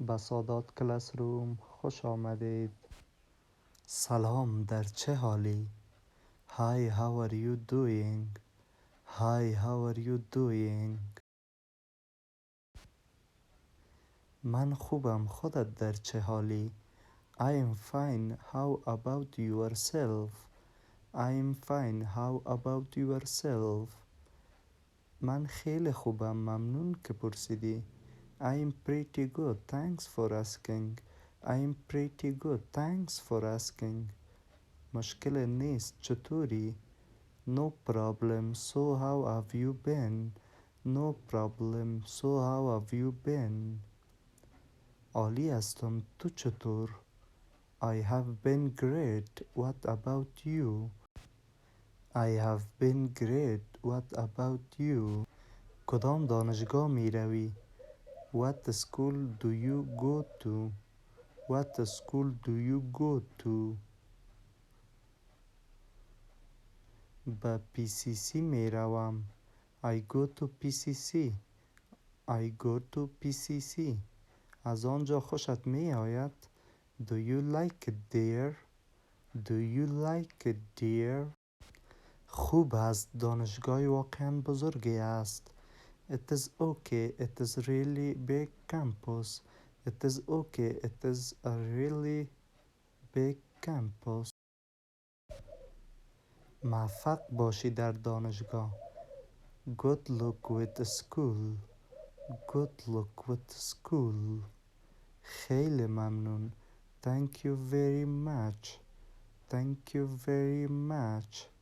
بسادات کلاس روم خوش آمدید. سلام، در چه حالی؟ Hi, how are you doing? Hi, how are you doing? من خوبم، خودت در چه حالی؟ I am fine, how about yourself? I am fine, how about yourself? من خیلی خوبم، ممنون که پرسیدی. I am pretty good, thanks for asking. I am pretty good, thanks for asking. مشکل نیست، چطوری؟ No problem, so how have you been? No problem, so how have you been? عالی هستم، تو چطور؟ I have been great, what about you? I have been great, what about you? کدام دانشگاه می روی؟ What school do you go to? What school do you go to? به PCC می روم. I go to PCC. I go to PCC. از آنجا خوشت می آید؟ Do you like it there? Do you like it there? خوب است، دانشگاه واقعا بزرگی است. It is okay, it is really big campus. It is okay, it is a really big campus. موفق باشی در دانشگاه. Good luck with school. Good luck with school. خیلی ممنون. Thank you very much. Thank you very much.